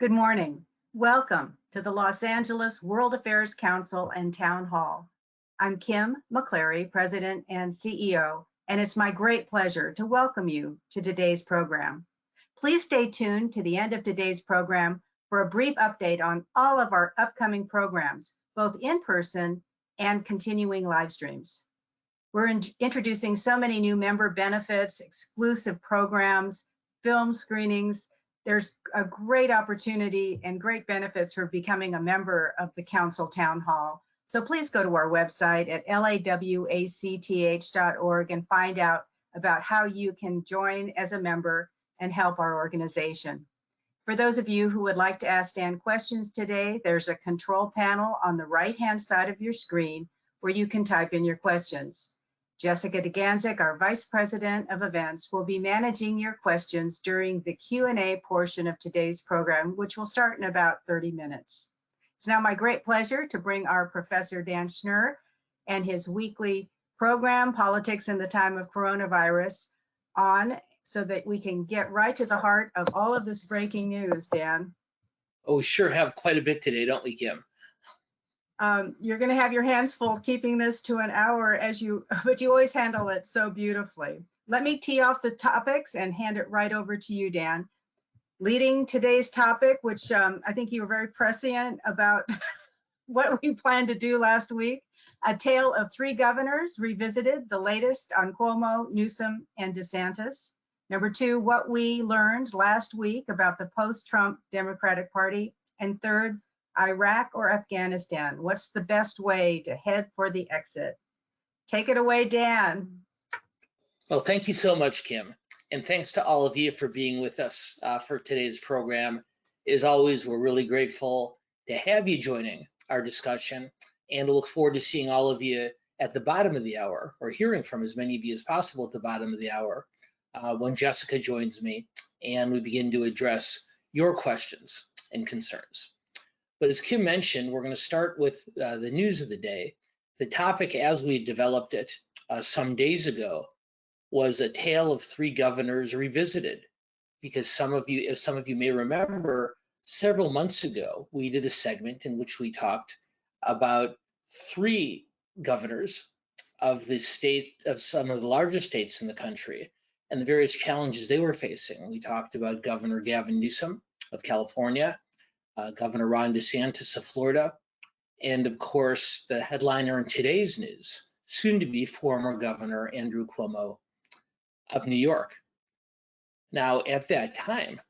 Good morning. Welcome to the Los Angeles World Affairs Council and Town Hall. I'm Kim McClary, President and CEO, and it's my great pleasure to welcome you to today's program. Please stay tuned to the end of today's program for a brief update on all of our upcoming programs, both in person and continuing live streams. We're introducing so many new member benefits, exclusive programs, film screenings. There's a great opportunity and great benefits for becoming a member of the Council Town Hall. So please go to our website at lawacth.org and find out about how you can join as a member and help our organization. For those of you who would like to ask Dan questions today, there's a control panel on the right-hand side of your screen where you can type in your questions. Jessica DeGanzik, our Vice President of Events, will be managing your questions during the Q&A portion of today's program, which will start in about 30 minutes. It's now my great pleasure to bring our Professor Dan Schnur and his weekly program, Politics in the Time of Coronavirus, on so that we can get right to the heart of all of this breaking news, Dan. Oh, we sure have quite a bit today, don't we, Kim? You're going to have your hands full keeping this to an hour but you always handle it so beautifully. Let me tee off the topics and hand it right over to you, Dan. Leading today's topic, which I think you were very prescient about what we planned to do last week, a tale of three governors revisited, the latest on Cuomo, Newsom, and DeSantis. Number two, what we learned last week about the post-Trump Democratic Party. And third, Iraq or Afghanistan? What's the best way to head for the exit? Take it away, Dan. Well, thank you so much, Kim. And thanks to all of you for being with us for today's program. As always, we're really grateful to have you joining our discussion and look forward to seeing all of you at the bottom of the hour, or hearing from as many of you as possible at the bottom of the hour when Jessica joins me and we begin to address your questions and concerns. But as Kim mentioned, we're going to start with the news of the day. The topic as we developed it some days ago was a tale of three governors revisited, because as some of you may remember, several months ago, we did a segment in which we talked about three governors of the state of some of the largest states in the country and the various challenges they were facing. We talked about Governor Gavin Newsom of California, Governor Ron DeSantis of Florida, and of course, the headliner in today's news, soon to be former Governor Andrew Cuomo of New York. Now, at that time,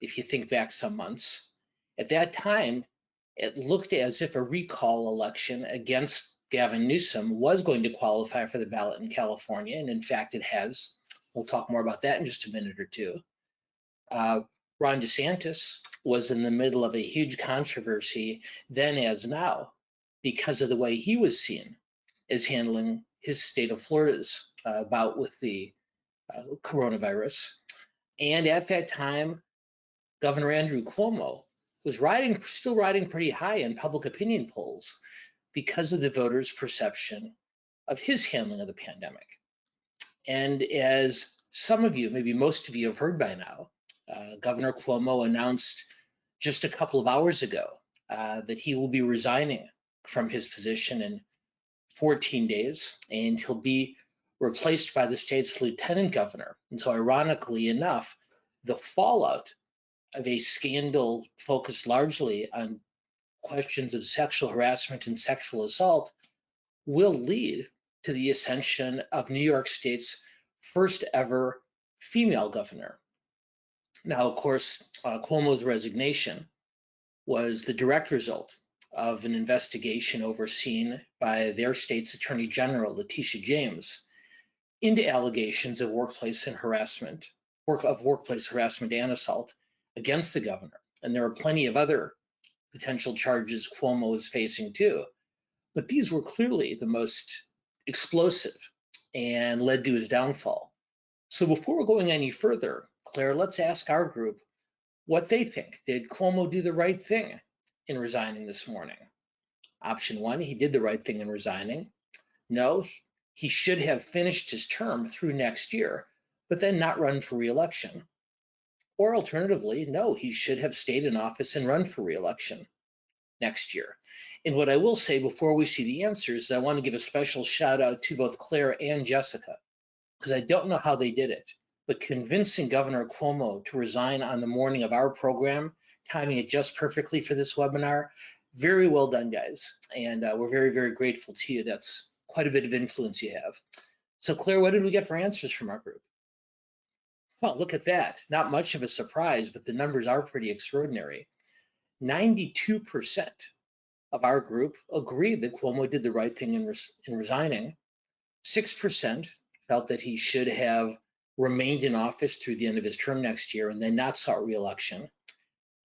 if you think back some months, at that time, it looked as if a recall election against Gavin Newsom was going to qualify for the ballot in California, and in fact, it has. We'll talk more about that in just a minute or two. Ron DeSantis was in the middle of a huge controversy then as now because of the way he was seen as handling his state of Florida's bout with the coronavirus. And at that time, Governor Andrew Cuomo was still riding pretty high in public opinion polls because of the voters' perception of his handling of the pandemic. And as some of you, maybe most of you have heard by now, Governor Cuomo announced just a couple of hours ago that he will be resigning from his position in 14 days, and he'll be replaced by the state's lieutenant governor. And so ironically enough, the fallout of a scandal focused largely on questions of sexual harassment and sexual assault will lead to the ascension of New York State's first ever female governor. Now, of course, Cuomo's resignation was the direct result of an investigation overseen by their state's Attorney General, Letitia James, into allegations of workplace harassment and assault against the governor. And there are plenty of other potential charges Cuomo is facing too. But these were clearly the most explosive and led to his downfall. So before we're going any further, Claire, let's ask our group what they think. Did Cuomo do the right thing in resigning this morning? Option one, he did the right thing in resigning. No, he should have finished his term through next year, but then not run for re-election. Or alternatively, no, he should have stayed in office and run for re-election next year. And what I will say before we see the answers, I want to give a special shout out to both Claire and Jessica, because I don't know how they did it, but convincing Governor Cuomo to resign on the morning of our program, timing it just perfectly for this webinar, very well done, guys. And we're very, very grateful to you. That's quite a bit of influence you have. So Claire, what did we get for answers from our group? Well, look at that. Not much of a surprise, but the numbers are pretty extraordinary. 92% of our group agreed that Cuomo did the right thing in resigning. 6% felt that he should have remained in office through the end of his term next year and then not sought re-election.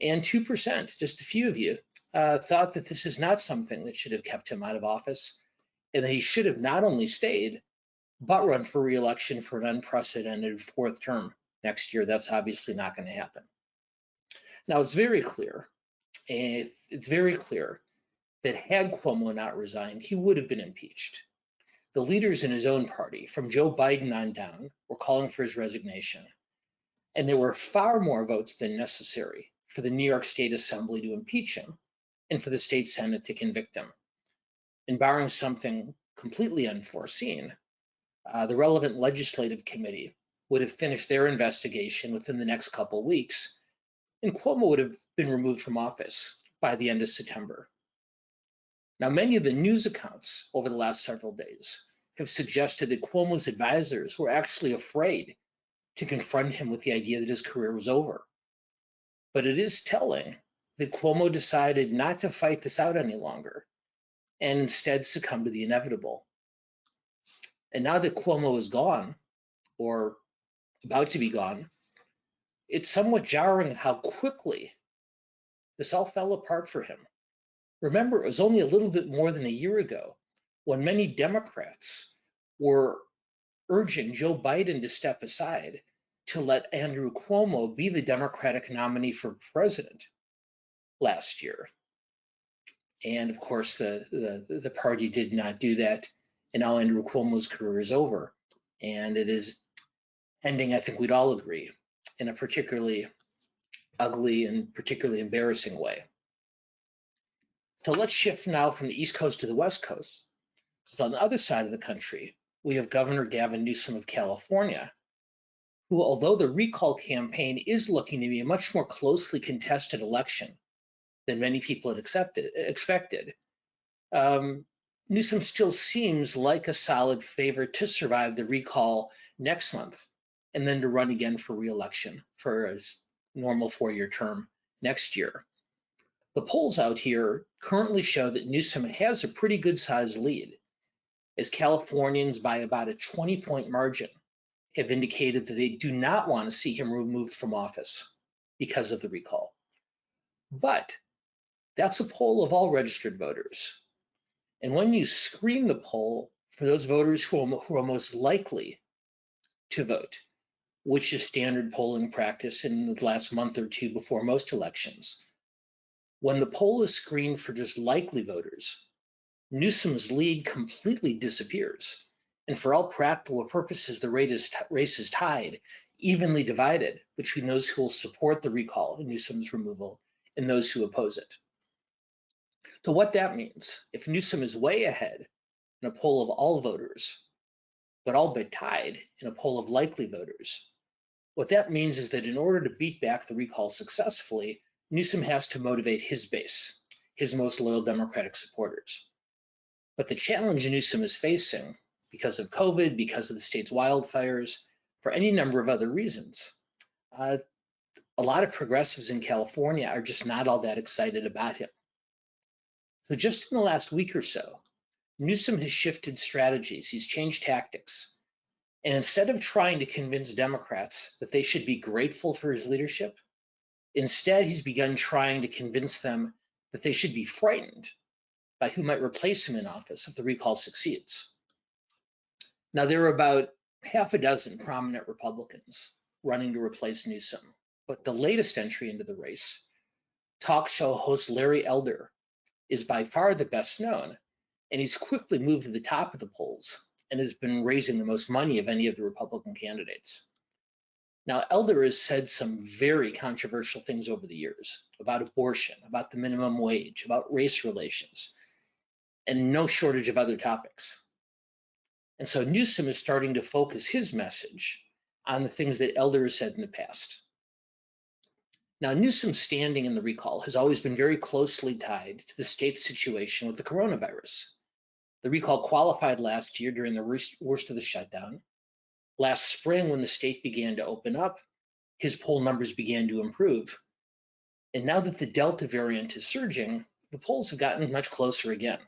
And 2%, just a few of you, thought that this is not something that should have kept him out of office and that he should have not only stayed, but run for re-election for an unprecedented fourth term next year. That's obviously not going to happen. Now, it's very clear that had Cuomo not resigned, he would have been impeached. The leaders in his own party, from Joe Biden on down, were calling for his resignation. And there were far more votes than necessary for the New York State Assembly to impeach him and for the state Senate to convict him. And barring something completely unforeseen, the relevant legislative committee would have finished their investigation within the next couple of weeks, and Cuomo would have been removed from office by the end of September. Now, many of the news accounts over the last several days have suggested that Cuomo's advisors were actually afraid to confront him with the idea that his career was over. But it is telling that Cuomo decided not to fight this out any longer and instead succumb to the inevitable. And now that Cuomo is gone, or about to be gone, it's somewhat jarring how quickly this all fell apart for him. Remember, it was only a little bit more than a year ago when many Democrats were urging Joe Biden to step aside to let Andrew Cuomo be the Democratic nominee for president last year. And of course, the party did not do that. And now Andrew Cuomo's career is over. And it is ending, I think we'd all agree, in a particularly ugly and particularly embarrassing way. So let's shift now from the East Coast to the West Coast. So on the other side of the country, we have Governor Gavin Newsom of California, who, although the recall campaign is looking to be a much more closely contested election than many people had expected, Newsom still seems like a solid favorite to survive the recall next month and then to run again for re-election for his normal four-year term next year. The polls out here currently show that Newsom has a pretty good sized lead, as Californians by about a 20-point margin have indicated that they do not want to see him removed from office because of the recall. But that's a poll of all registered voters. And when you screen the poll for those voters who are most likely to vote, which is standard polling practice in the last month or two before most elections, when the poll is screened for just likely voters, Newsom's lead completely disappears. And for all practical purposes, the race is tied, evenly divided between those who will support the recall and Newsom's removal and those who oppose it. So what that means, if Newsom is way ahead in a poll of all voters, but all but tied in a poll of likely voters, what that means is that in order to beat back the recall successfully, Newsom has to motivate his base, his most loyal Democratic supporters. But the challenge Newsom is facing, because of COVID, because of the state's wildfires, for any number of other reasons, a lot of progressives in California are just not all that excited about him. So just in the last week or so, Newsom has shifted strategies, he's changed tactics. And instead of trying to convince Democrats that they should be grateful for his leadership, instead he's begun trying to convince them that they should be frightened by who might replace him in office if the recall succeeds. Now, there are about half a dozen prominent Republicans running to replace Newsom, but the latest entry into the race, talk show host Larry Elder, is by far the best known, and he's quickly moved to the top of the polls and has been raising the most money of any of the Republican candidates. Now, Elder has said some very controversial things over the years about abortion, about the minimum wage, about race relations, and no shortage of other topics. And so Newsom is starting to focus his message on the things that Elder has said in the past. Now, Newsom's standing in the recall has always been very closely tied to the state's situation with the coronavirus. The recall qualified last year during the worst of the shutdown. Last spring, when the state began to open up, his poll numbers began to improve. And now that the Delta variant is surging, the polls have gotten much closer again.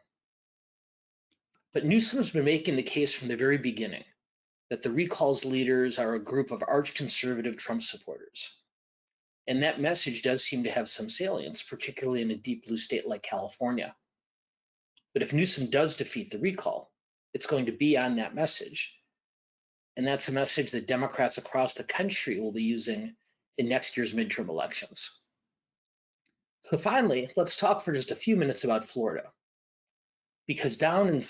But Newsom's been making the case from the very beginning that the recall's leaders are a group of arch-conservative Trump supporters. And that message does seem to have some salience, particularly in a deep blue state like California. But if Newsom does defeat the recall, it's going to be on that message. And that's a message that Democrats across the country will be using in next year's midterm elections. So finally, let's talk for just a few minutes about Florida. Because down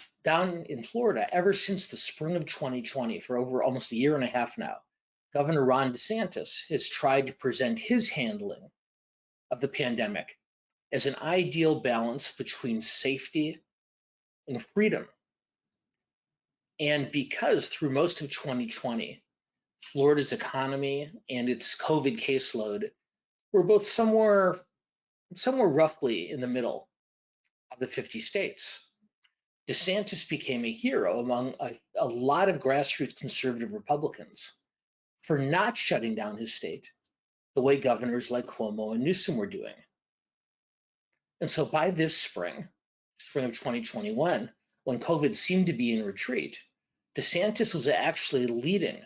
in Florida, ever since the spring of 2020, for over almost a year and a half now, Governor Ron DeSantis has tried to present his handling of the pandemic as an ideal balance between safety and freedom. And because through most of 2020, Florida's economy and its COVID caseload were both somewhere roughly in the middle of the 50 states, DeSantis became a hero among a lot of grassroots conservative Republicans for not shutting down his state the way governors like Cuomo and Newsom were doing. And so by this spring of 2021, when COVID seemed to be in retreat, DeSantis was actually leading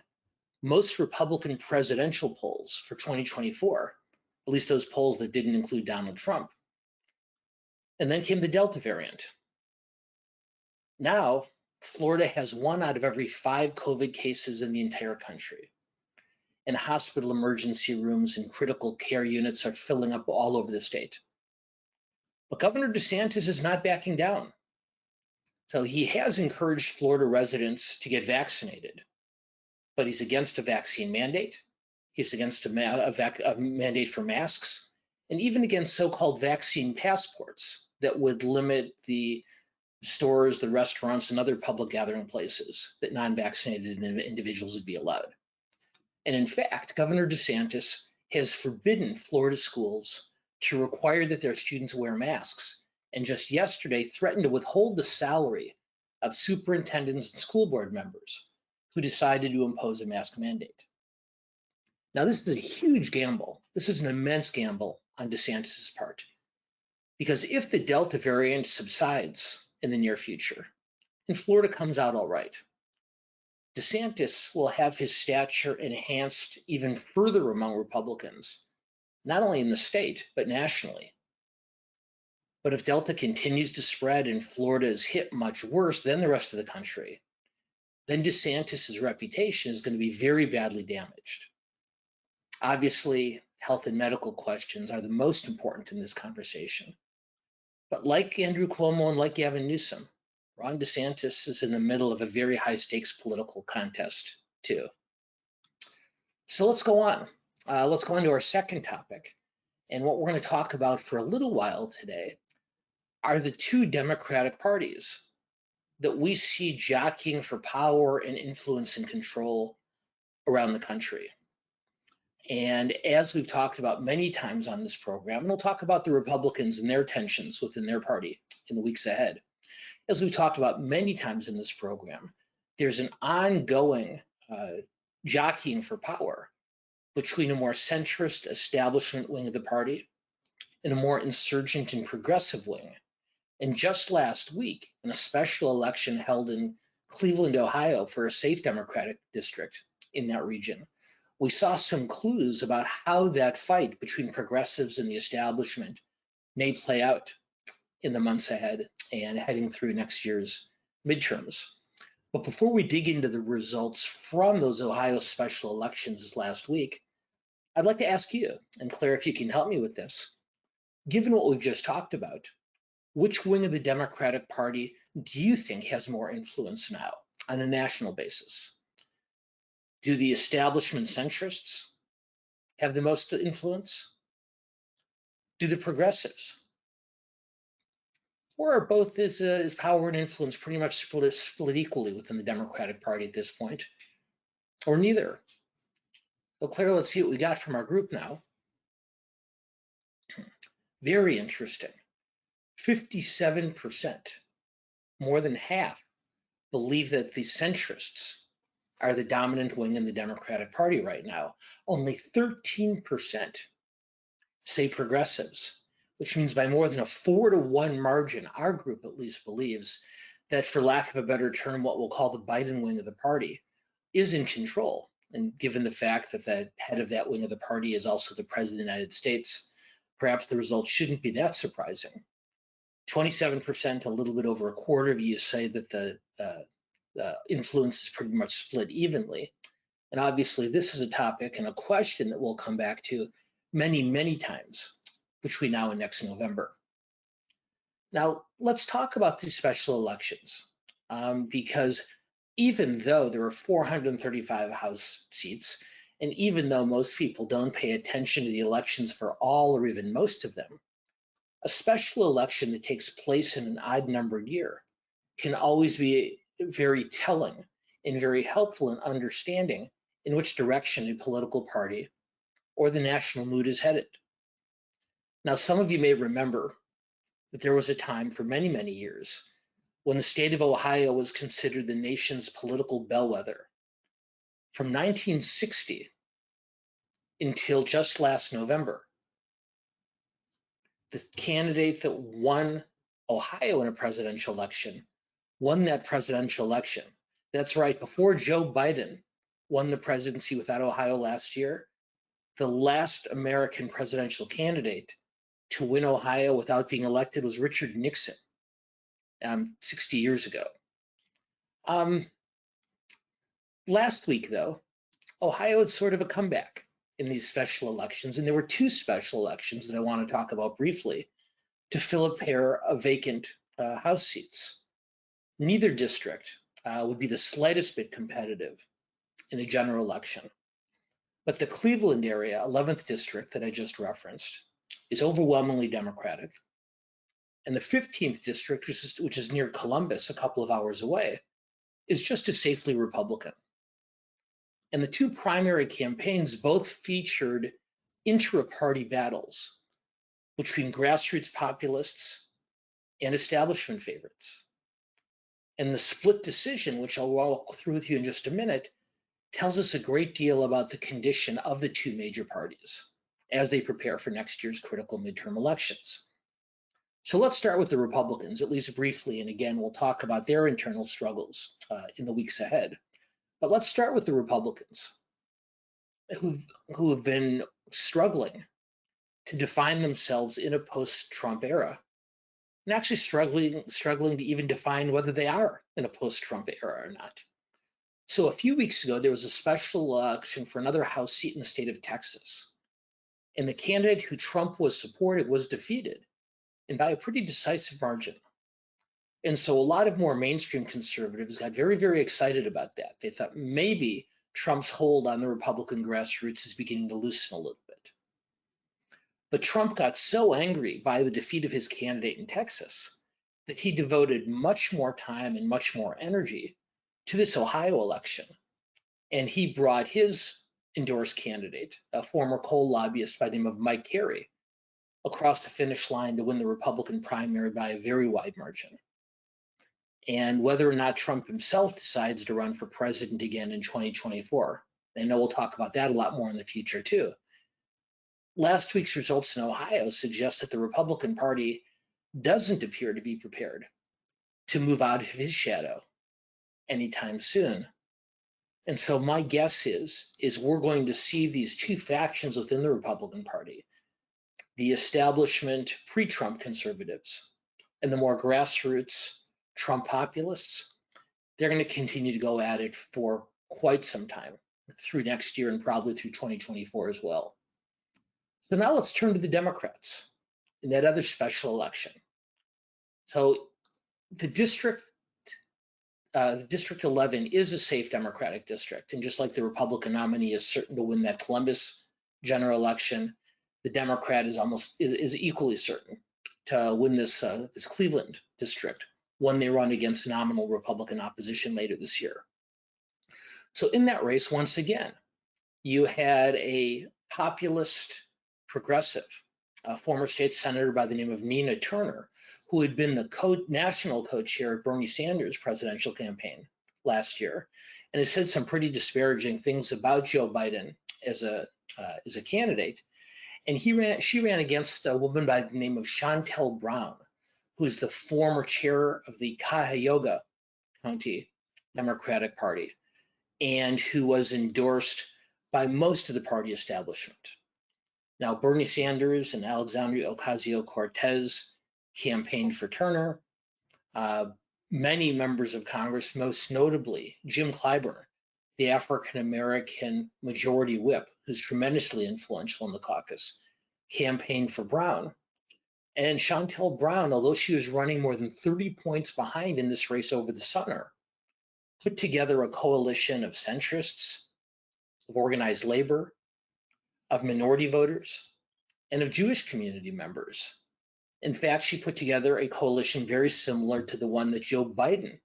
most Republican presidential polls for 2024, at least those polls that didn't include Donald Trump. And then came the Delta variant. Now, Florida has 1 out of every 5 COVID cases in the entire country. And hospital emergency rooms and critical care units are filling up all over the state. But Governor DeSantis is not backing down. So he has encouraged Florida residents to get vaccinated, but he's against a vaccine mandate. He's against a mandate for masks, and even against so-called vaccine passports that would limit the stores, the restaurants, and other public gathering places that non-vaccinated individuals would be allowed. And in fact, Governor DeSantis has forbidden Florida schools to require that their students wear masks, and just yesterday threatened to withhold the salary of superintendents and school board members who decided to impose a mask mandate. Now, this is a huge gamble. This is an immense gamble on DeSantis's part, because if the Delta variant subsides in the near future and Florida comes out all right, DeSantis will have his stature enhanced even further among Republicans, not only in the state, but nationally. But if Delta continues to spread and Florida is hit much worse than the rest of the country, then DeSantis's reputation is going to be very badly damaged. Obviously, health and medical questions are the most important in this conversation. But like Andrew Cuomo and like Gavin Newsom, Ron DeSantis is in the middle of a very high stakes political contest too. So let's go on. Let's go on to our second topic. And what we're going to talk about for a little while today are the 2 Democratic parties that we see jockeying for power and influence and control around the country. And as we've talked about many times on this program, and we'll talk about the Republicans and their tensions within their party in the weeks ahead. As we've talked about many times in this program, there's an ongoing jockeying for power between a more centrist establishment wing of the party and a more insurgent and progressive wing. And just last week, in a special election held in Cleveland, Ohio, for a safe Democratic district in that region, we saw some clues about how that fight between progressives and the establishment may play out in the months ahead and heading through next year's midterms. But before we dig into the results from those Ohio special elections this last week, I'd like to ask you, and Claire, if you can help me with this, given what we've just talked about, which wing of the Democratic Party do you think has more influence now on a national basis? Do the establishment centrists have the most influence? Do the progressives? Or are both is power and influence pretty much split equally within the Democratic Party at this point? Or neither? Well, Claire, let's see what we got from our group now. Very interesting. 57%, more than half, believe that the centrists are the dominant wing in the Democratic Party right now. Only 13% say progressives, which means by more than a 4-to-1 margin, our group at least believes that, for lack of a better term, what we'll call the Biden wing of the party is in control. And given the fact that the head of that wing of the party is also the president of the United States, perhaps the results shouldn't be that surprising. 27%, a little bit over a quarter of you, say that the influence is pretty much split evenly. And obviously, this is a topic and a question that we'll come back to many, many times between now and next November. Now, let's talk about these special elections, because even though there are 435 House seats, and even though most people don't pay attention to the elections for all or even most of them, a special election that takes place in an odd-numbered year can always be very telling and very helpful in understanding in which direction a political party or the national mood is headed. Now, some of you may remember that there was a time for many, many years when the state of Ohio was considered the nation's political bellwether. From 1960 until just last November, the candidate that won Ohio in a presidential election won that presidential election. That's right, before Joe Biden won the presidency without Ohio last year, the last American presidential candidate to win Ohio without being elected was Richard Nixon, 60 years ago. Last week, though, Ohio had sort of a comeback in these special elections, and there were two special elections that I want to talk about briefly to fill a pair of vacant House seats. Neither district would be the slightest bit competitive in a general election, but the Cleveland area, 11th district that I just referenced, is overwhelmingly Democratic, and the 15th district, which is near Columbus, a couple of hours away, is just as safely Republican. And the two primary campaigns both featured intra-party battles between grassroots populists and establishment favorites. And the split decision, which I'll walk through with you in just a minute, tells us a great deal about the condition of the two major parties as they prepare for next year's critical midterm elections. So let's start with the Republicans, at least briefly, and again, we'll talk about their internal struggles in the weeks ahead. But let's start with the Republicans, who have been struggling to define themselves in a post-Trump era, and actually struggling to even define whether they are in a post-Trump era or not. So a few weeks ago, there was a special election for another House seat in the state of Texas, and the candidate who Trump was supported was defeated, and by a pretty decisive margin. And so a lot of more mainstream conservatives got very, very excited about that. They thought maybe Trump's hold on the Republican grassroots is beginning to loosen a little bit. But Trump got so angry by the defeat of his candidate in Texas that he devoted much more time and much more energy to this Ohio election. And he brought his endorsed candidate, a former coal lobbyist by the name of Mike Carey, across the finish line to win the Republican primary by a very wide margin. And whether or not Trump himself decides to run for president again in 2024, I know we'll talk about that a lot more in the future too. Last week's results in Ohio suggest that the Republican Party doesn't appear to be prepared to move out of his shadow anytime soon. And so my guess is we're going to see these two factions within the Republican Party, the establishment pre-Trump conservatives and the more grassroots Trump populists. They're going to continue to go at it for quite some time, through next year and probably through 2024 as well. So now let's turn to the Democrats in that other special election. So the District 11 is a safe Democratic district, and just like the Republican nominee is certain to win that Columbus general election, the Democrat is equally certain to win this Cleveland district when they run against nominal Republican opposition later this year. So in that race, once again, you had a populist progressive, a former state senator by the name of Nina Turner, who had been the national co-chair of Bernie Sanders' presidential campaign last year, and has said some pretty disparaging things about Joe Biden as a candidate. And she ran against a woman by the name of Shontel Brown, who is the former chair of the Cuyahoga County Democratic Party, and who was endorsed by most of the party establishment. Now, Bernie Sanders and Alexandria Ocasio-Cortez campaigned for Turner. Many members of Congress, most notably Jim Clyburn, the African-American majority whip, who's tremendously influential in the caucus, campaigned for Brown. And Shontel Brown, although she was running more than 30 points behind in this race over the summer, put together a coalition of centrists, of organized labor, of minority voters, and of Jewish community members. In fact, she put together a coalition very similar to the one that Joe Biden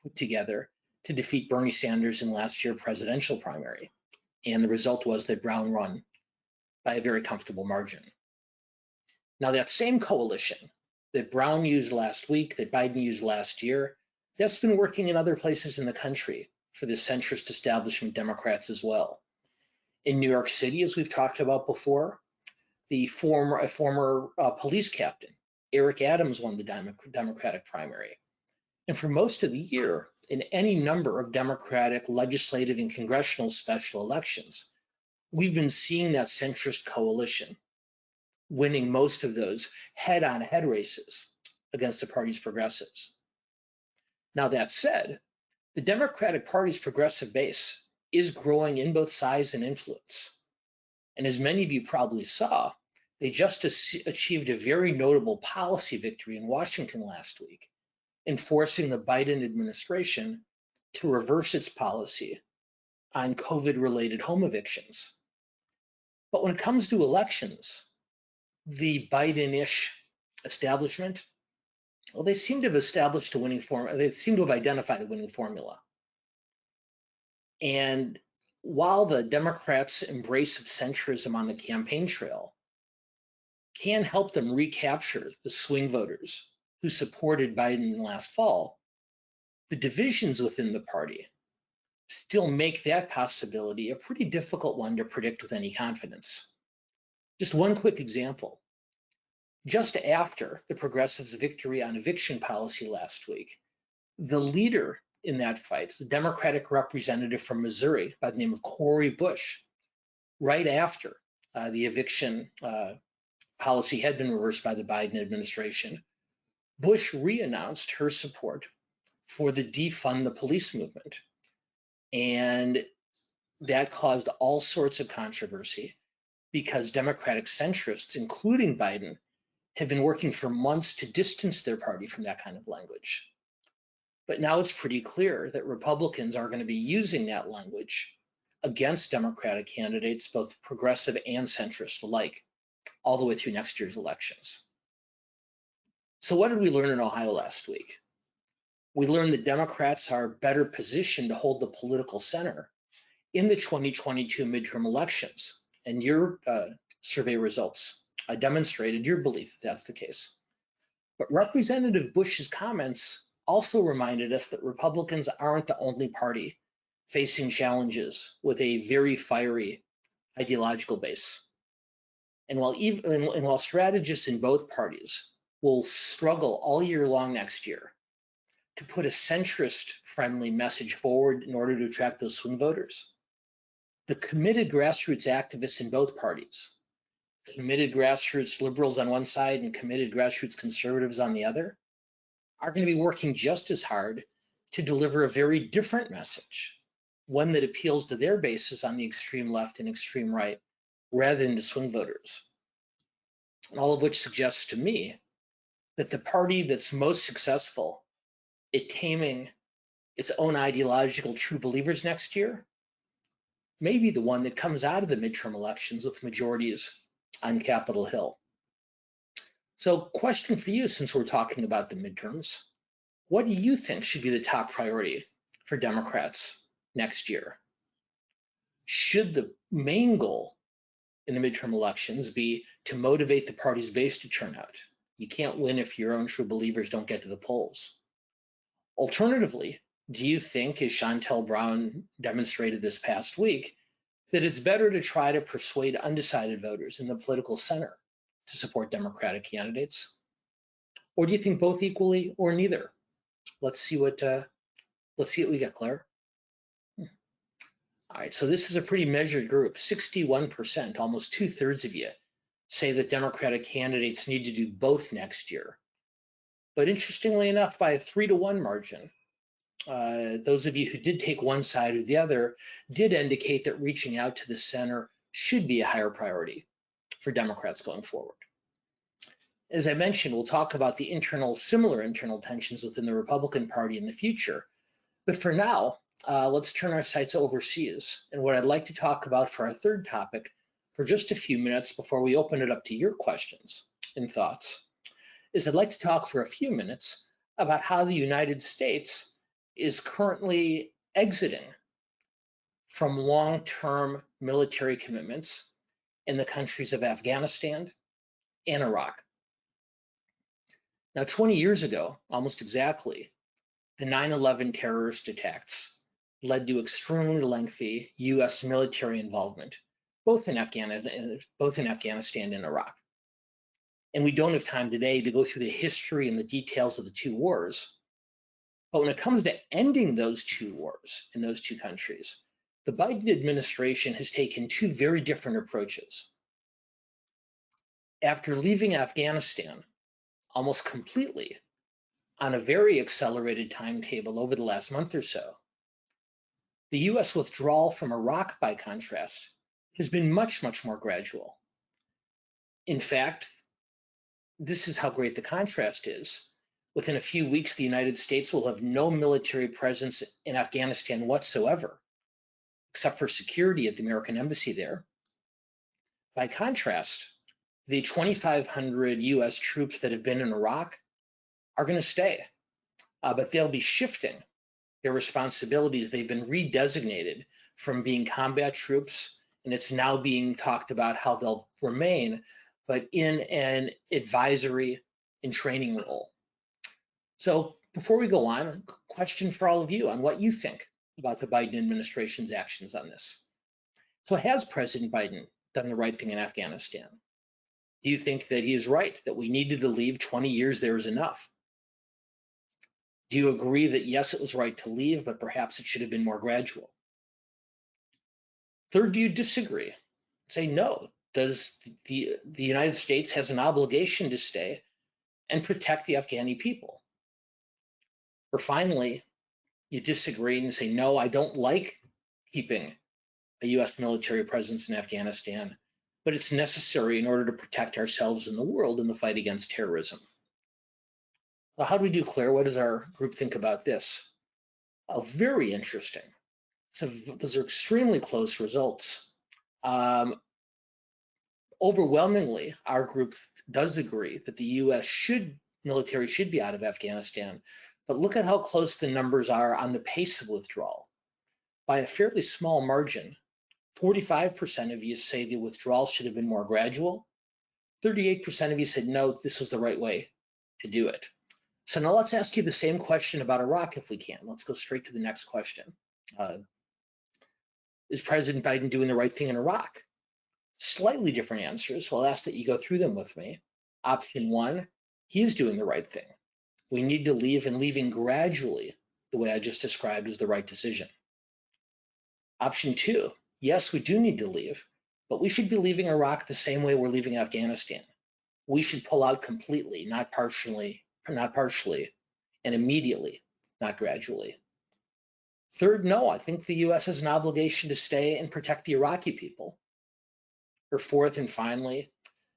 put together to defeat Bernie Sanders in last year's presidential primary. And the result was that Brown won by a very comfortable margin. Now, that same coalition that Brown used last week, that Biden used last year, that's been working in other places in the country for the centrist establishment Democrats as well. In New York City, as we've talked about before, a former police captain, Eric Adams, won the Democratic primary. And for most of the year, in any number of Democratic legislative and congressional special elections, we've been seeing that centrist coalition winning most of those head-on-head races against the party's progressives. Now, that said, the Democratic Party's progressive base is growing in both size and influence. And as many of you probably saw, they just achieved a very notable policy victory in Washington last week, enforcing the Biden administration to reverse its policy on COVID-related home evictions. But when it comes to elections, the Biden-ish establishment, well, they seem to have established a winning formula. They seem to have identified a winning formula. And while the Democrats' embrace of centrism on the campaign trail can help them recapture the swing voters who supported Biden last fall, the divisions within the party still make that possibility a pretty difficult one to predict with any confidence. Just one quick example. Just after the progressives' victory on eviction policy last week, the leader in that fight, the Democratic representative from Missouri by the name of Cori Bush, right after the eviction policy had been reversed by the Biden administration, Bush re-announced her support for the defund the police movement. And that caused all sorts of controversy because Democratic centrists, including Biden, have been working for months to distance their party from that kind of language. But now it's pretty clear that Republicans are going to be using that language against Democratic candidates, both progressive and centrist alike, all the way through next year's elections. So what did we learn in Ohio last week? We learned that Democrats are better positioned to hold the political center in the 2022 midterm elections. And your survey results demonstrated your belief that that's the case. But Representative Bush's comments also reminded us that Republicans aren't the only party facing challenges with a very fiery ideological base. And while strategists in both parties will struggle all year long next year to put a centrist-friendly message forward in order to attract those swing voters, the committed grassroots activists in both parties, committed grassroots liberals on one side and committed grassroots conservatives on the other, are going to be working just as hard to deliver a very different message, one that appeals to their bases on the extreme left and extreme right, rather than to swing voters. All of which suggests to me that the party that's most successful at taming its own ideological true believers next year may be the one that comes out of the midterm elections with majorities on Capitol Hill. So, question for you, since we're talking about the midterms, what do you think should be the top priority for Democrats next year? Should the main goal in the midterm elections be to motivate the party's base to turn out? You can't win if your own true believers don't get to the polls. Alternatively, do you think, as Chantel Brown demonstrated this past week, that it's better to try to persuade undecided voters in the political center to support Democratic candidates? Or do you think both equally or neither? Let's see what we get, Claire. All right, so this is a pretty measured group. 61%, almost 2/3 of you, say that Democratic candidates need to do both next year. But interestingly enough, by a 3-to-1 margin, those of you who did take one side or the other did indicate that reaching out to the center should be a higher priority for Democrats going forward. As I mentioned, we'll talk about the similar internal tensions within the Republican Party in the future. But for now, let's turn our sights overseas. And what I'd like to talk about for our third topic for just a few minutes before we open it up to your questions and thoughts is I'd like to talk for a few minutes about how the United States is currently exiting from long-term military commitments in the countries of Afghanistan and Iraq. Now, 20 years ago, almost exactly, the 9/11 terrorist attacks led to extremely lengthy US military involvement, both in Afghanistan and Iraq. And we don't have time today to go through the history and the details of the two wars. But when it comes to ending those two wars in those two countries, the Biden administration has taken two very different approaches. After leaving Afghanistan almost completely on a very accelerated timetable over the last month or so, the US withdrawal from Iraq, by contrast, has been much, much more gradual. In fact, this is how great the contrast is. Within a few weeks, the United States will have no military presence in Afghanistan whatsoever, except for security at the American embassy there. By contrast, the 2,500 US troops that have been in Iraq are going to stay, but they'll be shifting their responsibilities. They've been redesignated from being combat troops, and it's now being talked about how they'll remain, but in an advisory and training role. So before we go on, a question for all of you on what you think about the Biden administration's actions on this. So has President Biden done the right thing in Afghanistan? Do you think that he is right, that we needed to leave? 20 years there is enough? Do you agree that yes, it was right to leave, but perhaps it should have been more gradual? Third, do you disagree? Say no. Does the United States has an obligation to stay and protect the Afghani people? Or finally, you disagree and say, no, I don't like keeping a US military presence in Afghanistan, but it's necessary in order to protect ourselves and the world in the fight against terrorism. Well, how do we do, Claire? What does our group think about this? Oh, very interesting. So those are extremely close results. Overwhelmingly, our group does agree that the US military should be out of Afghanistan, but look at how close the numbers are on the pace of withdrawal. By a fairly small margin, 45% of you say the withdrawal should have been more gradual. 38% of you said, no, this was the right way to do it. So now let's ask you the same question about Iraq if we can. Let's go straight to the next question. Is President Biden doing the right thing in Iraq? Slightly different answers, so I'll ask that you go through them with me. Option one, he is doing the right thing. We need to leave, and leaving gradually, the way I just described, is the right decision. Option two, yes, we do need to leave, but we should be leaving Iraq the same way we're leaving Afghanistan. We should pull out completely, not partially, and immediately, not gradually. Third, no, I think the US has an obligation to stay and protect the Iraqi people. Or fourth and finally,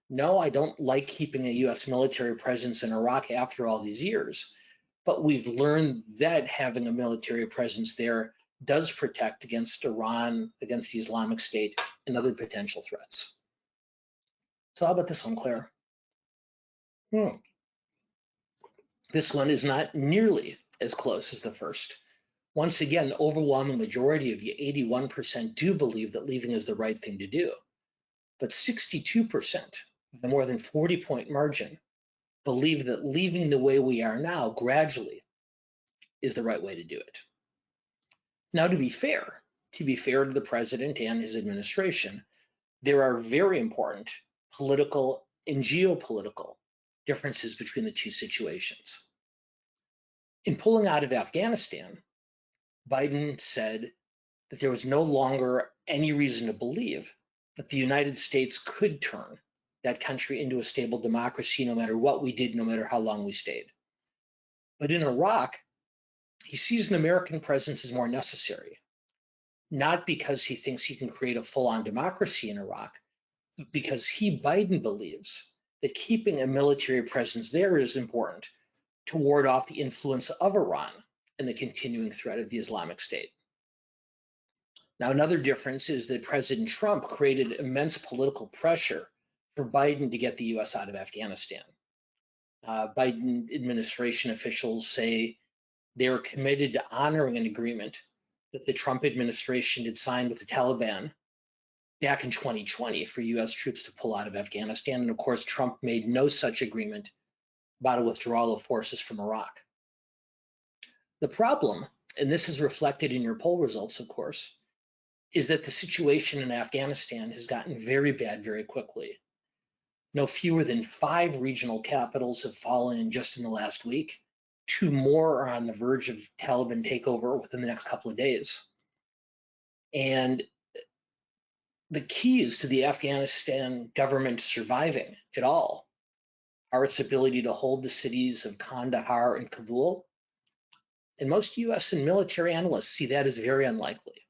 no, I don't like keeping a US military presence in Iraq after all these years, but we've learned that having a military presence there does protect against Iran, against the Islamic State, and other potential threats. So how about this one, Claire? This one is not nearly as close as the first. Once again, the overwhelming majority of you, 81%, do believe that leaving is the right thing to do. But 62%, the more than 40-point margin, believe that leaving the way we are now gradually is the right way to do it. Now, to be fair to the president and his administration, there are very important political and geopolitical differences between the two situations. In pulling out of Afghanistan, Biden said that there was no longer any reason to believe that the United States could turn that country into a stable democracy no matter what we did, no matter how long we stayed. But in Iraq, he sees an American presence as more necessary, not because he thinks he can create a full-on democracy in Iraq, but because he, Biden, believes that keeping a military presence there is important to ward off the influence of Iran and the continuing threat of the Islamic State. Now, another difference is that President Trump created immense political pressure for Biden to get the US out of Afghanistan. Biden administration officials say they are committed to honoring an agreement that the Trump administration had signed with the Taliban back in 2020 for US troops to pull out of Afghanistan. And of course, Trump made no such agreement about a withdrawal of forces from Iraq. The problem, and this is reflected in your poll results, of course, is that the situation in Afghanistan has gotten very bad very quickly. No fewer than 5 regional capitals have fallen just in the last week. 2 more are on the verge of Taliban takeover within the next couple of days. And the keys to the Afghanistan government surviving at all are its ability to hold the cities of Kandahar and Kabul. And most US and military analysts see that as very unlikely.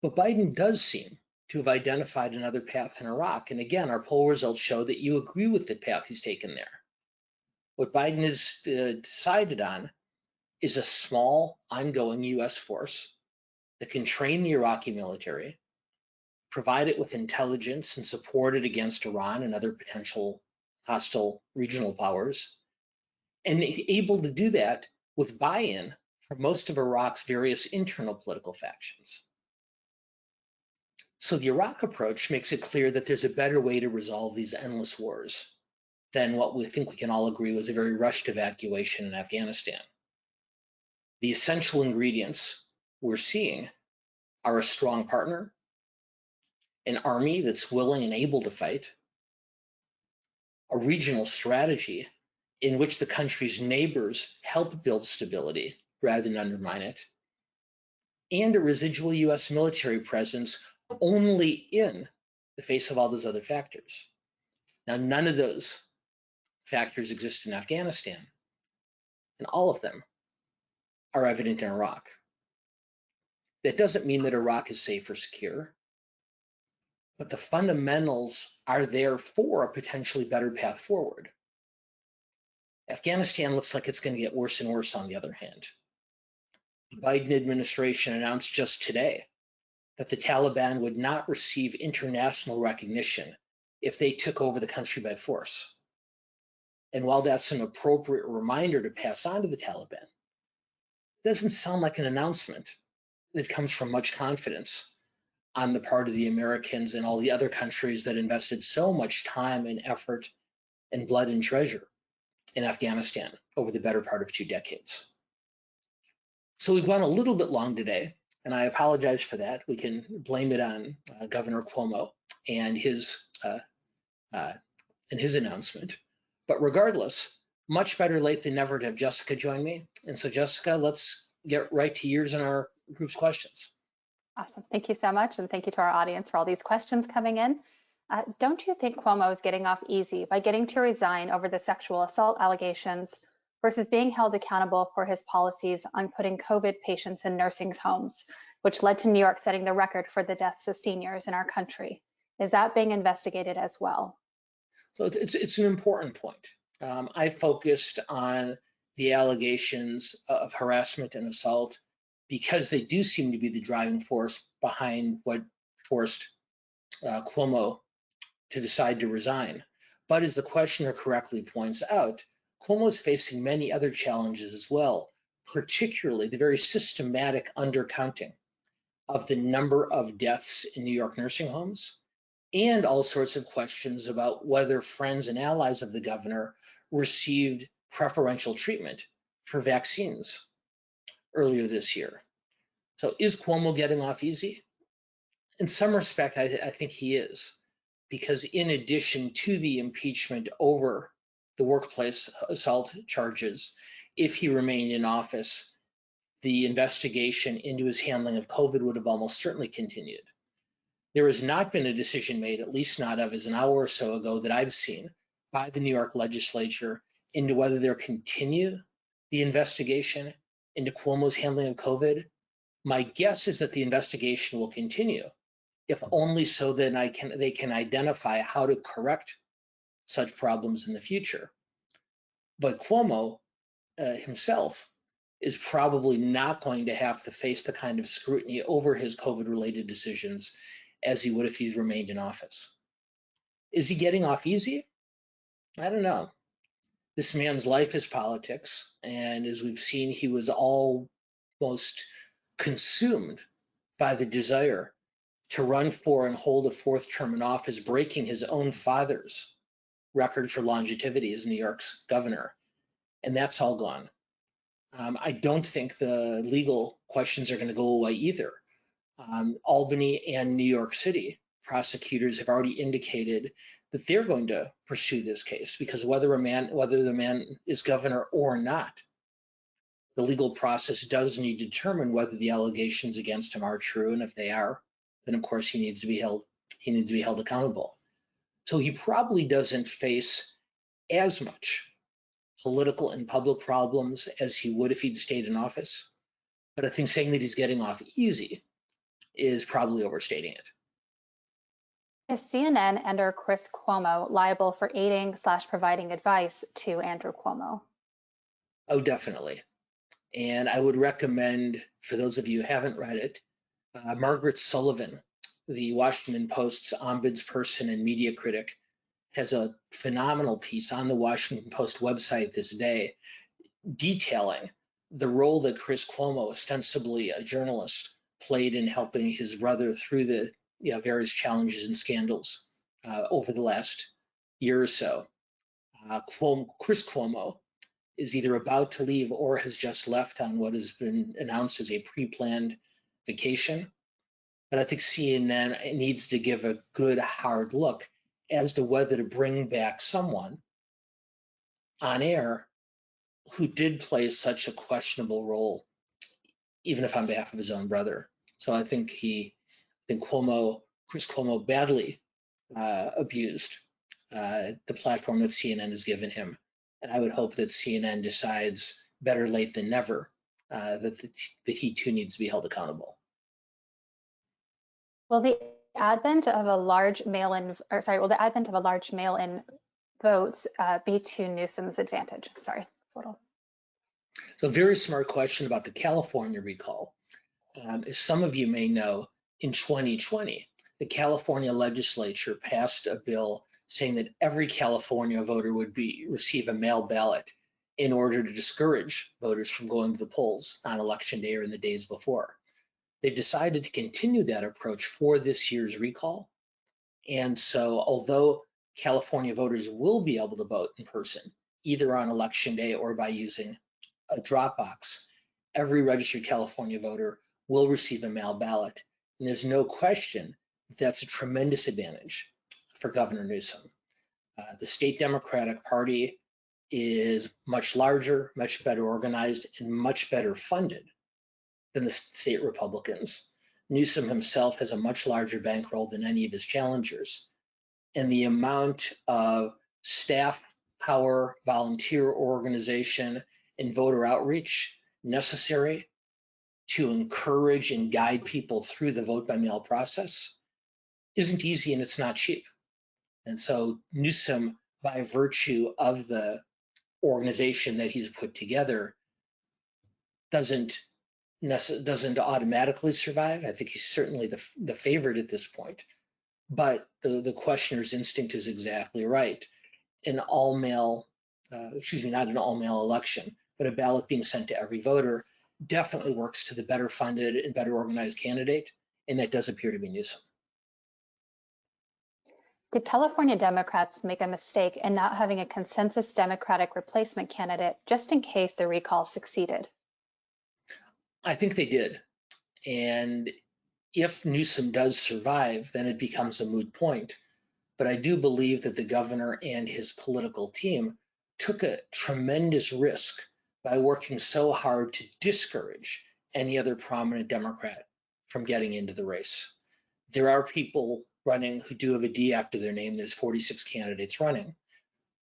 But Biden does seem to have identified another path in Iraq. And again, our poll results show that you agree with the path he's taken there. What Biden has decided on is a small, ongoing US force that can train the Iraqi military, provide it with intelligence and support it against Iran and other potential hostile regional powers, and able to do that with buy-in from most of Iraq's various internal political factions. So the Iraq approach makes it clear that there's a better way to resolve these endless wars than what we think we can all agree was a very rushed evacuation in Afghanistan. The essential ingredients we're seeing are a strong partner, an army that's willing and able to fight, a regional strategy in which the country's neighbors help build stability rather than undermine it, and a residual US military presence only in the face of all those other factors. Now, none of those factors exist in Afghanistan, and all of them are evident in Iraq. That doesn't mean that Iraq is safe or secure, but the fundamentals are there for a potentially better path forward. Afghanistan looks like it's going to get worse and worse on the other hand. The Biden administration announced just today that the Taliban would not receive international recognition if they took over the country by force. And while that's an appropriate reminder to pass on to the Taliban, it doesn't sound like an announcement that comes from much confidence on the part of the Americans and all the other countries that invested so much time and effort and blood and treasure in Afghanistan over the better part of 2 decades. So we've gone a little bit long today, and I apologize for that. We can blame it on Governor Cuomo and his announcement. But regardless, much better late than never to have Jessica join me. And so Jessica, let's get right to yours and our group's questions. Awesome. Thank you so much. And thank you to our audience for all these questions coming in. Don't you think Cuomo is getting off easy by getting to resign over the sexual assault allegations versus being held accountable for his policies on putting COVID patients in nursing homes, which led to New York setting the record for the deaths of seniors in our country? Is that being investigated as well? So it's an important point. I focused on the allegations of harassment and assault because they do seem to be the driving force behind what forced Cuomo to decide to resign. But as the questioner correctly points out, Cuomo is facing many other challenges as well, particularly the very systematic undercounting of the number of deaths in New York nursing homes, and all sorts of questions about whether friends and allies of the governor received preferential treatment for vaccines earlier this year. So is Cuomo getting off easy? In some respect, I think he is, because in addition to the impeachment over the workplace assault charges, if he remained in office, the investigation into his handling of COVID would have almost certainly continued. There has not been a decision made, at least not of as an hour or so ago that I've seen, by the New York legislature into whether they'll continue the investigation into Cuomo's handling of COVID. My guess is that the investigation will continue, if only so that they can identify how to correct such problems in the future. But Cuomo himself is probably not going to have to face the kind of scrutiny over his COVID-related decisions as he would if he's remained in office. Is he getting off easy? I don't know. This man's life is politics, and as we've seen, he was almost consumed by the desire to run for and hold a fourth term in office, breaking his own father's record for longevity as New York's governor. And that's all gone. I don't think the legal questions are going to go away either. Albany and New York City prosecutors have already indicated that they're going to pursue this case, because whether the man is governor or not, the legal process does need to determine whether the allegations against him are true, and if they are, then of course he needs to be held accountable. So he probably doesn't face as much political and public problems as he would if he'd stayed in office. But I think saying that he's getting off easy is probably overstating it. Is CNN and/or Chris Cuomo liable for aiding/providing advice to Andrew Cuomo? Oh, definitely. And I would recommend, for those of you who haven't read it, Margaret Sullivan, the Washington Post's ombudsperson and media critic, has a phenomenal piece on the Washington Post website this day detailing the role that Chris Cuomo, ostensibly a journalist, played in helping his brother through the various challenges and scandals over the last year or so. Chris Cuomo is either about to leave or has just left on what has been announced as a pre-planned vacation. But I think CNN needs to give a good hard look as to whether to bring back someone on air who did play such a questionable role, even if on behalf of his own brother. So I think Chris Cuomo badly abused the platform that CNN has given him. And I would hope that CNN decides better late than never that he too needs to be held accountable. Will the advent of a large mail-in votes be to Newsom's advantage? Sorry, it's a little. So very smart question about the California recall. As some of you may know, in 2020, the California legislature passed a bill saying that every California voter would receive a mail ballot in order to discourage voters from going to the polls on election day or in the days before. They've decided to continue that approach for this year's recall. And so although California voters will be able to vote in person, either on election day or by using a drop box, every registered California voter will receive a mail ballot. And there's no question that's a tremendous advantage for Governor Newsom. The state Democratic Party is much larger, much better organized, and much better funded than the state Republicans. Newsom himself has a much larger bankroll than any of his challengers. And the amount of staff power, volunteer organization, and voter outreach necessary to encourage and guide people through the vote by mail process isn't easy, and it's not cheap. And so Newsom, by virtue of the organization that he's put together, doesn't doesn't automatically survive. I think he's certainly the favorite at this point. But the questioner's instinct is exactly right. An all-male, not an all-male election, but a ballot being sent to every voter definitely works to the better funded and better organized candidate, and that does appear to be Newsom. Did California Democrats make a mistake in not having a consensus Democratic replacement candidate just in case the recall succeeded? I think they did. And if Newsom does survive, then it becomes a moot point. But I do believe that the governor and his political team took a tremendous risk by working so hard to discourage any other prominent Democrat from getting into the race. There are people running who do have a D after their name. There's 46 candidates running,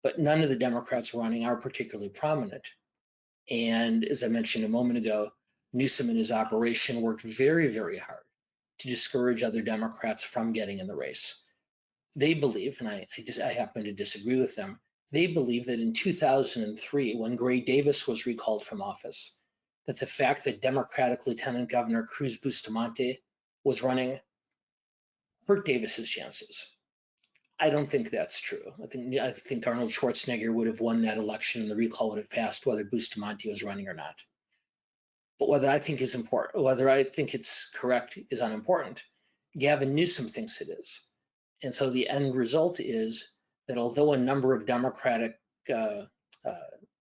but none of the Democrats running are particularly prominent. And as I mentioned a moment ago, Newsom and his operation worked very, very hard to discourage other Democrats from getting in the race. They believe, and I happen to disagree with them, they believe that in 2003, when Gray Davis was recalled from office, that the fact that Democratic Lieutenant Governor Cruz Bustamante was running hurt Davis's chances. I don't think that's true. I think Arnold Schwarzenegger would have won that election and the recall would have passed whether Bustamante was running or not. But whether I think it's correct is unimportant. Gavin Newsom thinks it is. And so the end result is that although a number of Democratic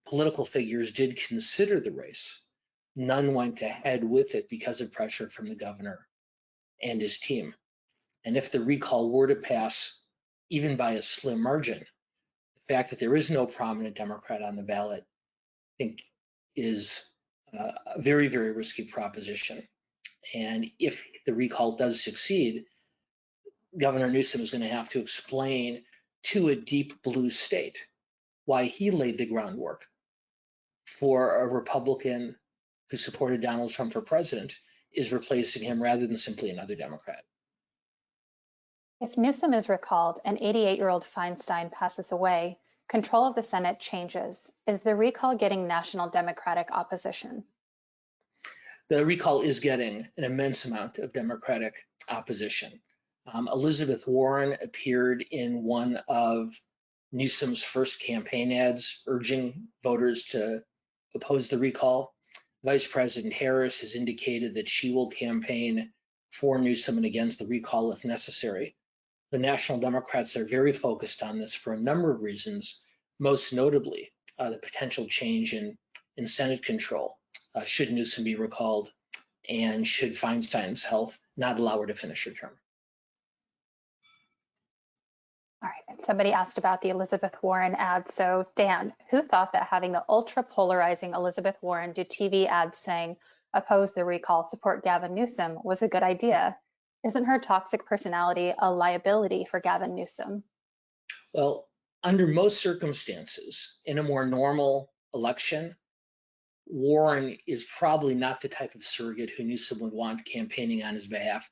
political figures did consider the race, none went ahead with it because of pressure from the governor and his team. And if the recall were to pass, even by a slim margin, the fact that there is no prominent Democrat on the ballot, I think, is a very, very risky proposition. And if the recall does succeed, Governor Newsom is going to have to explain to a deep blue state why he laid the groundwork for a Republican who supported Donald Trump for president is replacing him rather than simply another Democrat. If Newsom is recalled and 88-year-old Feinstein passes away, control of the Senate changes. Is the recall getting national Democratic opposition? The recall is getting an immense amount of Democratic opposition. Elizabeth Warren appeared in one of Newsom's first campaign ads urging voters to oppose the recall. Vice President Harris has indicated that she will campaign for Newsom and against the recall if necessary. The National Democrats are very focused on this for a number of reasons, most notably the potential change in Senate control should Newsom be recalled and should Feinstein's health not allow her to finish her term. All right, and somebody asked about the Elizabeth Warren ad. So Dan, who thought that having the ultra polarizing Elizabeth Warren do TV ads saying, oppose the recall, support Gavin Newsom was a good idea? Isn't her toxic personality a liability for Gavin Newsom? Well, under most circumstances, in a more normal election, Warren is probably not the type of surrogate who Newsom would want campaigning on his behalf.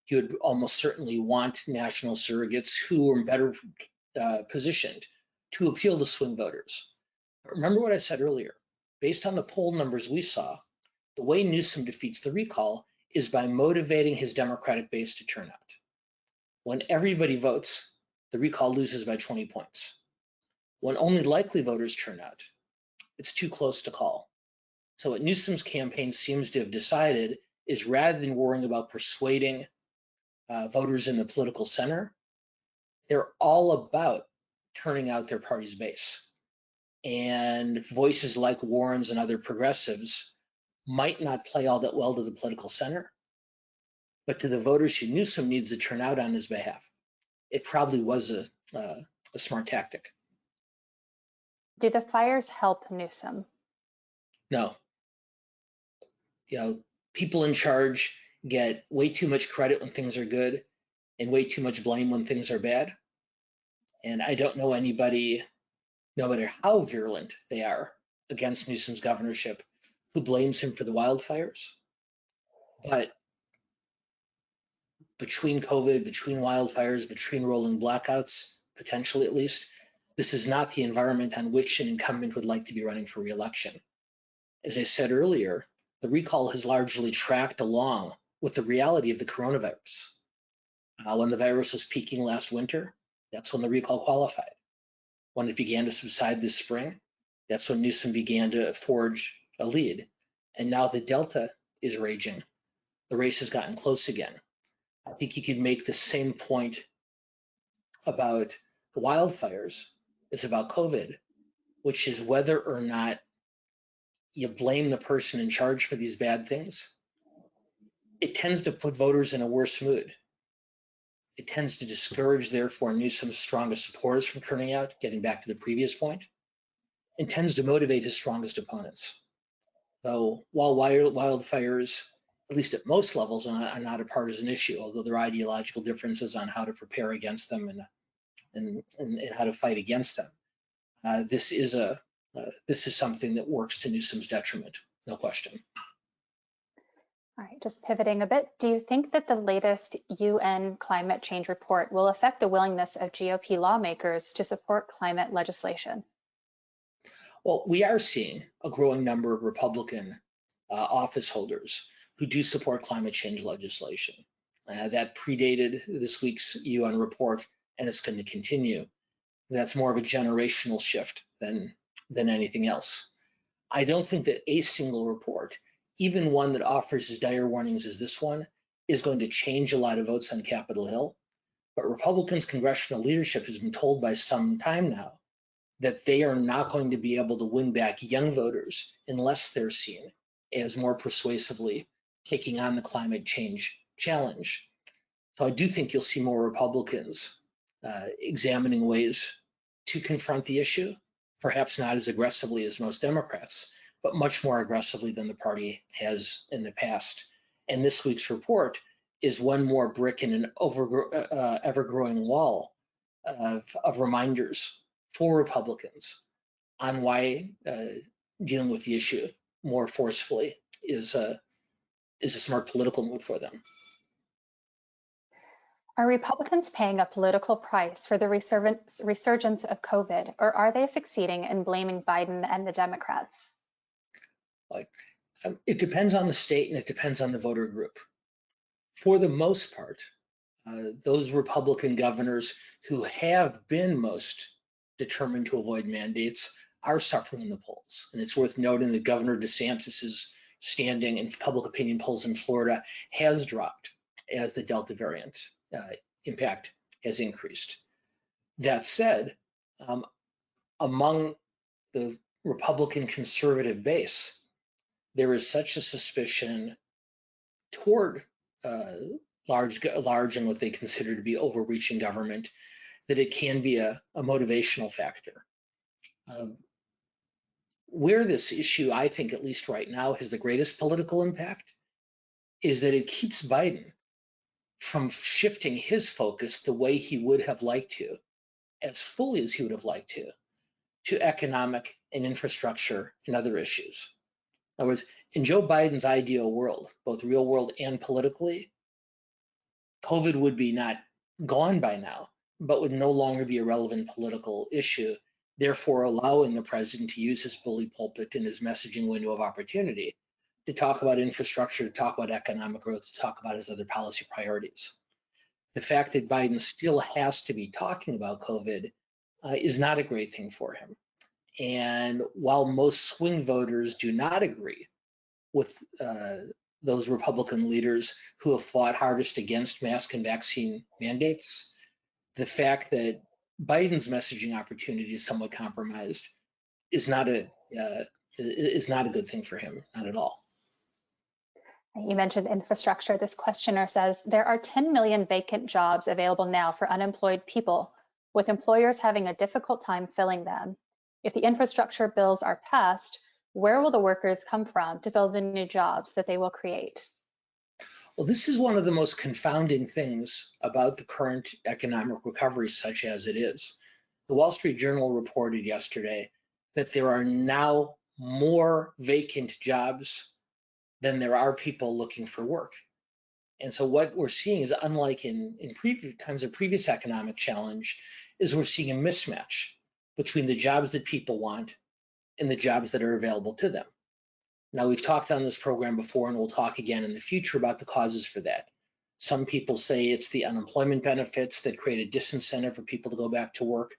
He would almost certainly want national surrogates who are better positioned to appeal to swing voters. Remember what I said earlier. Based on the poll numbers we saw, the way Newsom defeats the recall is by motivating his Democratic base to turn out. When everybody votes, the recall loses by 20 points. When only likely voters turn out, it's too close to call. So what Newsom's campaign seems to have decided is rather than worrying about persuading voters in the political center, they're all about turning out their party's base. And voices like Warren's and other progressives might not play all that well to the political center, but to the voters who Newsom needs to turn out on his behalf, it probably was a smart tactic. Do the fires help Newsom? No. People in charge get way too much credit when things are good and way too much blame when things are bad. And I don't know anybody, no matter how virulent they are against Newsom's governorship, who blames him for the wildfires. But between COVID, between wildfires, between rolling blackouts, potentially at least, this is not the environment on which an incumbent would like to be running for re-election. As I said earlier, the recall has largely tracked along with the reality of the coronavirus. When the virus was peaking last winter, that's when the recall qualified. When it began to subside this spring, that's when Newsom began to forge a lead. And now the Delta is raging. The race has gotten close again. I think you could make the same point about the wildfires as about COVID, which is whether or not you blame the person in charge for these bad things. It tends to put voters in a worse mood. It tends to discourage, therefore, Newsom's strongest supporters from turning out, getting back to the previous point, and tends to motivate his strongest opponents. So while wildfires, at least at most levels, are not a partisan issue, although there are ideological differences on how to prepare against them and how to fight against them, this is something that works to Newsom's detriment, no question. All right, just pivoting a bit, do you think that the latest UN climate change report will affect the willingness of GOP lawmakers to support climate legislation? Well, we are seeing a growing number of Republican office holders who do support climate change legislation. That predated this week's UN report, and it's going to continue. That's more of a generational shift than anything else. I don't think that a single report, even one that offers as dire warnings as this one, is going to change a lot of votes on Capitol Hill. But Republicans' congressional leadership has been told by some time now that they are not going to be able to win back young voters unless they're seen as more persuasively taking on the climate change challenge. So I do think you'll see more Republicans examining ways to confront the issue, perhaps not as aggressively as most Democrats, but much more aggressively than the party has in the past. And this week's report is one more brick in an ever-growing wall of reminders for Republicans on why dealing with the issue more forcefully is a smart political move for them. Are Republicans paying a political price for the resurgence of COVID, or are they succeeding in blaming Biden and the Democrats? It depends on the state and it depends on the voter group. For the most part, those Republican governors who have been most determined to avoid mandates are suffering in the polls. And it's worth noting that Governor DeSantis's standing in public opinion polls in Florida has dropped as the Delta variant impact has increased. That said, among the Republican conservative base, there is such a suspicion toward large and what they consider to be overreaching government that it can be a motivational factor. Where this issue, I think, at least right now, has the greatest political impact is that it keeps Biden from shifting his focus the way he would have liked to, as fully as he would have liked to economic and infrastructure and other issues. In other words, in Joe Biden's ideal world, both real world and politically, COVID would be not gone by now, but would no longer be a relevant political issue, therefore allowing the president to use his bully pulpit and his messaging window of opportunity to talk about infrastructure, to talk about economic growth, to talk about his other policy priorities. The fact that Biden still has to be talking about COVID is not a great thing for him. And while most swing voters do not agree with those Republican leaders who have fought hardest against mask and vaccine mandates, the fact that Biden's messaging opportunity is somewhat compromised is not a good thing for him, not at all. You mentioned infrastructure. This questioner says, there are 10 million vacant jobs available now for unemployed people, with employers having a difficult time filling them. If the infrastructure bills are passed, where will the workers come from to fill the new jobs that they will create? Well, this is one of the most confounding things about the current economic recovery, such as it is. The Wall Street Journal reported yesterday that there are now more vacant jobs than there are people looking for work. And so what we're seeing is, unlike in previous times of previous economic challenge, is we're seeing a mismatch between the jobs that people want and the jobs that are available to them. Now, we've talked on this program before, and we'll talk again in the future about the causes for that. Some people say it's the unemployment benefits that create a disincentive for people to go back to work.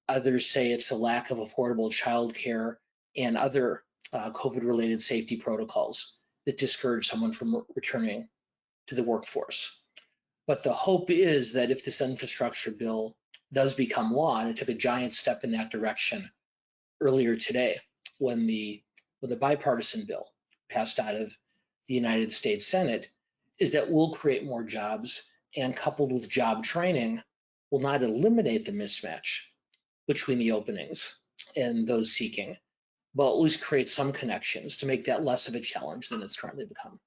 Others say it's a lack of affordable childcare and other COVID-related safety protocols that discourage someone from returning to the workforce. But the hope is that if this infrastructure bill does become law, and it took a giant step in that direction earlier today when the bipartisan bill passed out of the United States Senate, is that we'll create more jobs, and coupled with job training will not eliminate the mismatch between the openings and those seeking, but at least create some connections to make that less of a challenge than it's currently become.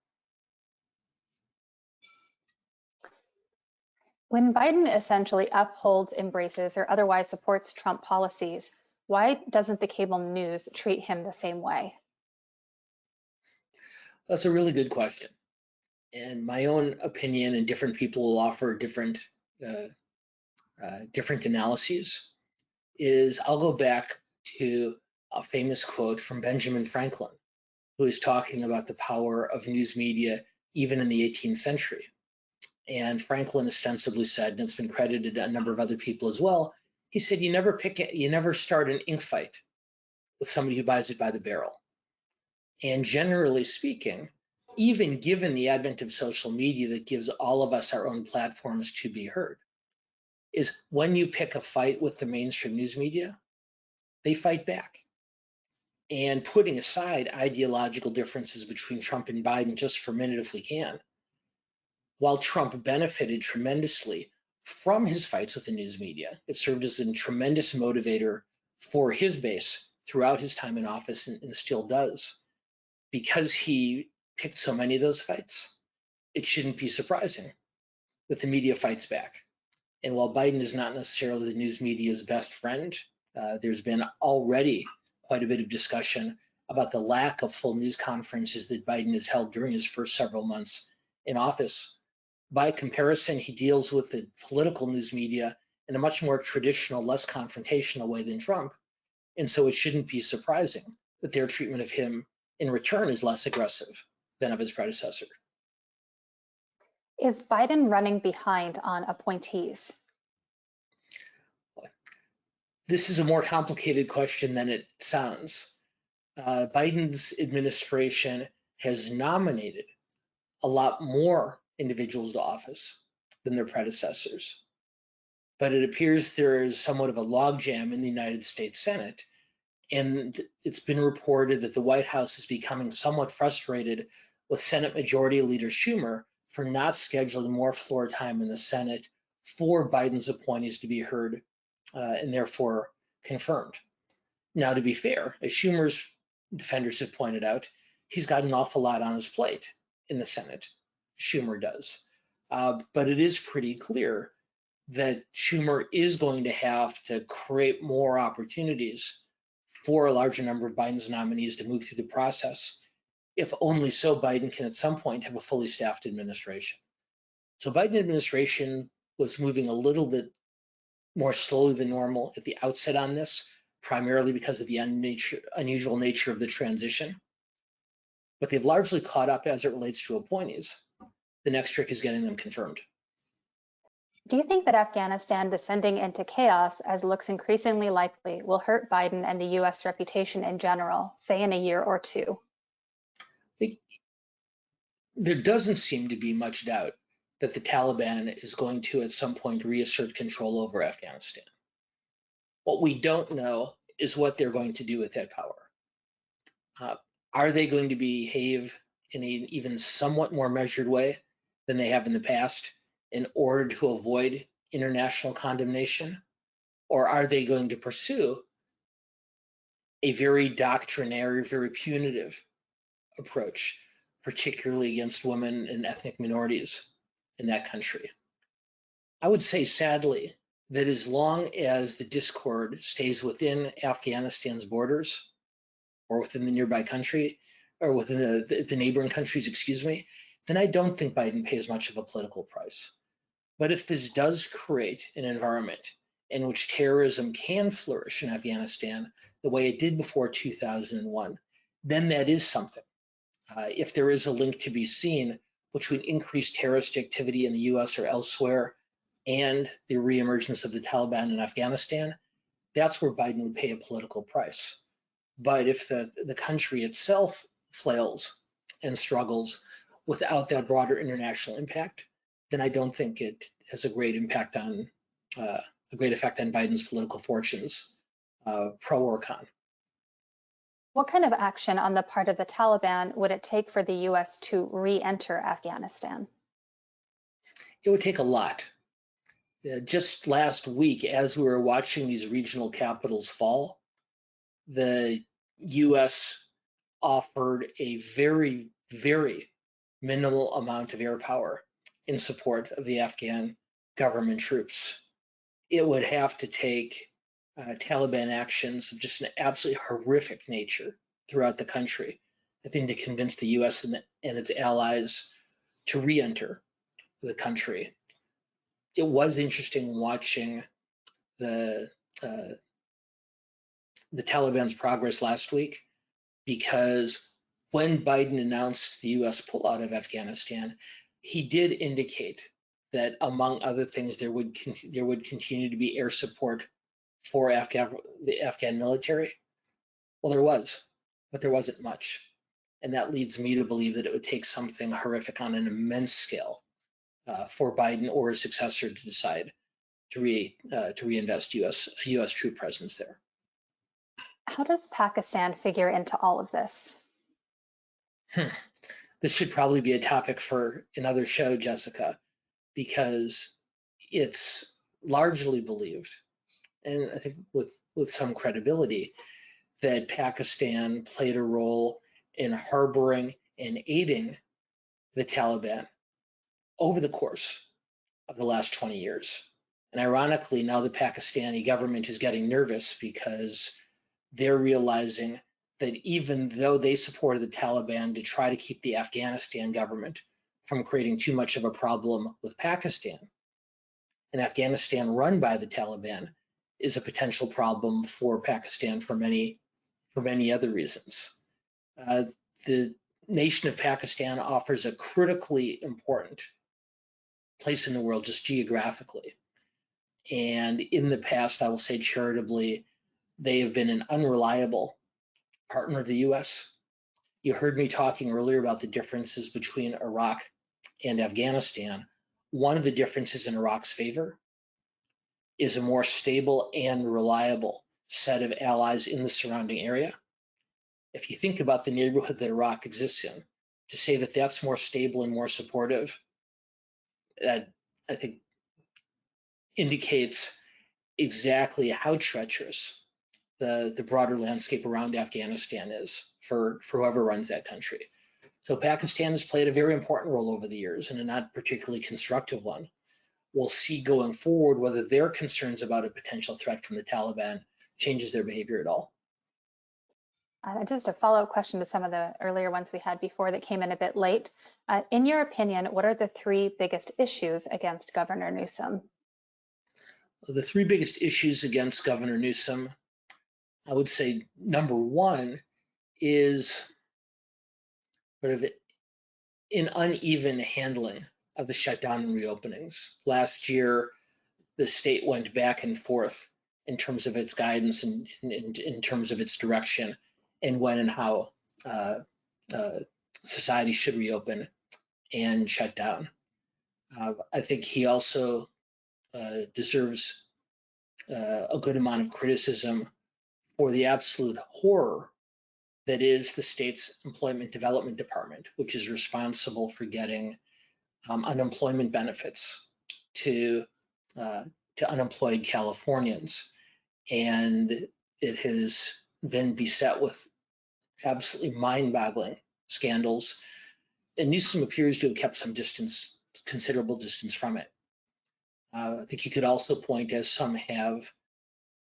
When Biden essentially upholds, embraces, or otherwise supports Trump policies, why doesn't the cable news treat him the same way? That's a really good question. And my own opinion, and different people will offer different analyses, is I'll go back to a famous quote from Benjamin Franklin, who is talking about the power of news media even in the 18th century. And Franklin ostensibly said, and it's been credited to a number of other people as well, he said, you never start an ink fight with somebody who buys it by the barrel. And generally speaking, even given the advent of social media that gives all of us our own platforms to be heard, is when you pick a fight with the mainstream news media, they fight back. And putting aside ideological differences between Trump and Biden just for a minute if we can, while Trump benefited tremendously from his fights with the news media, it served as a tremendous motivator for his base throughout his time in office, and still does. Because he picked so many of those fights, it shouldn't be surprising that the media fights back. And while Biden is not necessarily the news media's best friend, there's been already quite a bit of discussion about the lack of full news conferences that Biden has held during his first several months in office. By comparison, he deals with the political news media in a much more traditional, less confrontational way than Trump. And so it shouldn't be surprising that their treatment of him in return is less aggressive than of his predecessor. Is Biden running behind on appointees? This is a more complicated question than it sounds. Biden's administration has nominated a lot more individuals to office than their predecessors. But it appears there is somewhat of a logjam in the United States Senate. And it's been reported that the White House is becoming somewhat frustrated with Senate Majority Leader Schumer for not scheduling more floor time in the Senate for Biden's appointees to be heard and therefore confirmed. Now, to be fair, as Schumer's defenders have pointed out, he's got an awful lot on his plate in the Senate. Schumer does. But it is pretty clear that Schumer is going to have to create more opportunities for a larger number of Biden's nominees to move through the process, if only so Biden can at some point have a fully staffed administration. So Biden administration was moving a little bit more slowly than normal at the outset on this, primarily because of the unusual nature of the transition. But they've largely caught up as it relates to appointees. The next trick is getting them confirmed. Do you think that Afghanistan descending into chaos, as looks increasingly likely, will hurt Biden and the U.S. reputation in general, say in a year or two? There doesn't seem to be much doubt that the Taliban is going to at some point reassert control over Afghanistan. What we don't know is what they're going to do with that power. Are they going to behave in an even somewhat more measured way than they have in the past in order to avoid international condemnation? Or are they going to pursue a very doctrinaire, very punitive approach, particularly against women and ethnic minorities in that country? I would say, sadly, that as long as the discord stays within Afghanistan's borders or within the nearby country, or within the neighboring countries, then I don't think Biden pays much of a political price. But if this does create an environment in which terrorism can flourish in Afghanistan the way it did before 2001, then that is something if there is a link to be seen between increased terrorist activity in the US or elsewhere and the reemergence of the Taliban in Afghanistan, that's where Biden would pay a political price. But if the country itself flails and struggles without that broader international impact, then I don't think it has a great effect on Biden's political fortunes, pro or con. What kind of action on the part of the Taliban would it take for the US to re-enter Afghanistan? It would take a lot. Just last week, as we were watching these regional capitals fall, the US offered a very, very minimal amount of air power in support of the Afghan government troops. It would have to take Taliban actions of just an absolutely horrific nature throughout the country, I think, to convince the US and its allies to re-enter the country. It was interesting watching the Taliban's progress last week, because when Biden announced the US pullout of Afghanistan, he did indicate that, among other things, there would continue to be air support for the Afghan military. Well, there was, but there wasn't much. And that leads me to believe that it would take something horrific on an immense scale for Biden or his successor to decide to reinvest U.S. troop presence there. How does Pakistan figure into all of this? This should probably be a topic for another show, Jessica, because it's largely believed, and I think with some credibility, that Pakistan played a role in harboring and aiding the Taliban over the course of the last 20 years. And ironically, now the Pakistani government is getting nervous because they're realizing that even though they supported the Taliban to try to keep the Afghanistan government from creating too much of a problem with Pakistan, and Afghanistan run by the Taliban is a potential problem for Pakistan for many other reasons. The nation of Pakistan offers a critically important place in the world just geographically. And in the past, I will say charitably, they have been an unreliable partner of the US. You heard me talking earlier about the differences between Iraq and Afghanistan. One of the differences in Iraq's favor is a more stable and reliable set of allies in the surrounding area. If you think about the neighborhood that Iraq exists in, to say that that's more stable and more supportive, that I think indicates exactly how treacherous the broader landscape around Afghanistan is for whoever runs that country. So Pakistan has played a very important role over the years, and a not particularly constructive one. We'll see going forward whether their concerns about a potential threat from the Taliban changes their behavior at all. Just a follow-up question to some of the earlier ones we had before that came in a bit late. In your opinion, what are the three biggest issues against Governor Newsom? The three biggest issues against Governor Newsom, I would say number one is sort of an uneven handling of the shutdown and reopenings. Last year, the state went back and forth in terms of its guidance and in terms of its direction, and when and how society should reopen and shut down. I think he also deserves a good amount of criticism for the absolute horror that is the state's Employment Development Department, which is responsible for getting unemployment benefits to unemployed Californians. And it has been beset with absolutely mind-boggling scandals. And Newsom appears to have kept some distance, considerable distance from it. I think you could also point, as some have,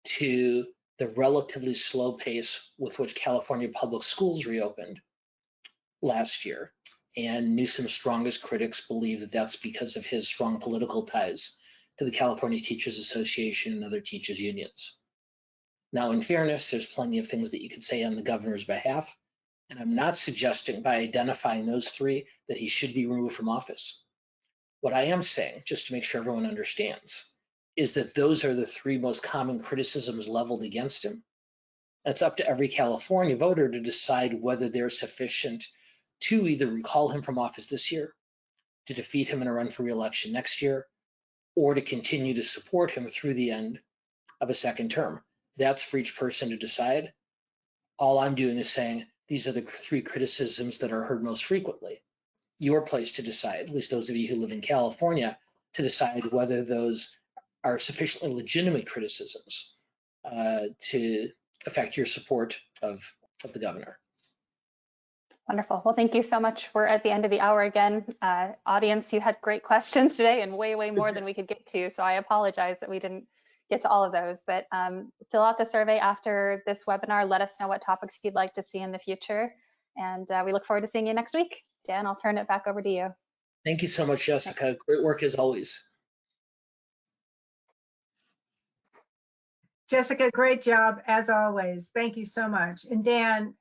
to the relatively slow pace with which California public schools reopened last year. And Newsom's strongest critics believe that that's because of his strong political ties to the California Teachers Association and other teachers' unions. Now, in fairness, there's plenty of things that you could say on the governor's behalf, And I'm not suggesting by identifying those three that he should be removed from office. What I am saying, just to make sure everyone understands, is that those are the three most common criticisms leveled against him. And it's up to every California voter to decide whether they're sufficient to either recall him from office this year, to defeat him in a run for re-election next year, or to continue to support him through the end of a second term. That's for each person to decide. All I'm doing is saying these are the three criticisms that are heard most frequently. Your place to decide, at least those of you who live in California, to decide whether those are sufficiently legitimate criticisms to affect your support of the governor. Wonderful. Well, thank you so much. We're at the end of the hour again. Audience, you had great questions today and way, way more than we could get to. So I apologize that we didn't get to all of those, but fill out the survey after this webinar. Let us know what topics you'd like to see in the future. And we look forward to seeing you next week. Dan, I'll turn it back over to you. Thank you so much, Jessica. Thanks. Great work as always. Jessica, great job as always. Thank you so much. And Dan,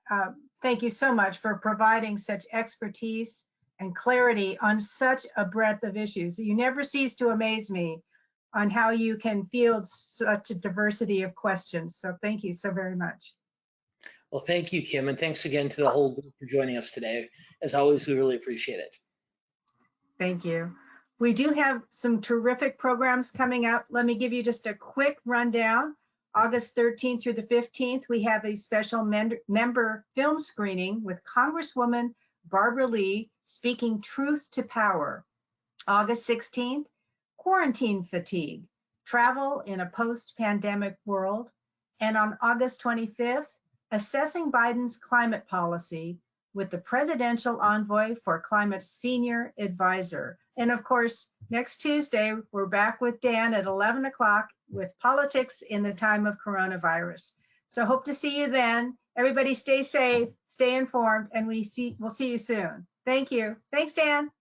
thank you so much for providing such expertise and clarity on such a breadth of issues. You never cease to amaze me on how you can field such a diversity of questions. So thank you so very much. Well, thank you, Kim, and thanks again to the whole group for joining us today. As always, we really appreciate it. Thank you. We do have some terrific programs coming up. Let me give you just a quick rundown. August 13th through the 15th, we have a special member film screening with Congresswoman Barbara Lee speaking truth to power. August 16th, quarantine fatigue, travel in a post-pandemic world. And on August 25th, assessing Biden's climate policy with the Presidential Envoy for Climate's Senior Advisor. And of course, next Tuesday, we're back with Dan at 11 o'clock with Politics in the Time of Coronavirus. So hope to see you then. Everybody stay safe, stay informed, and we'll see you soon. Thank you. Thanks, Dan.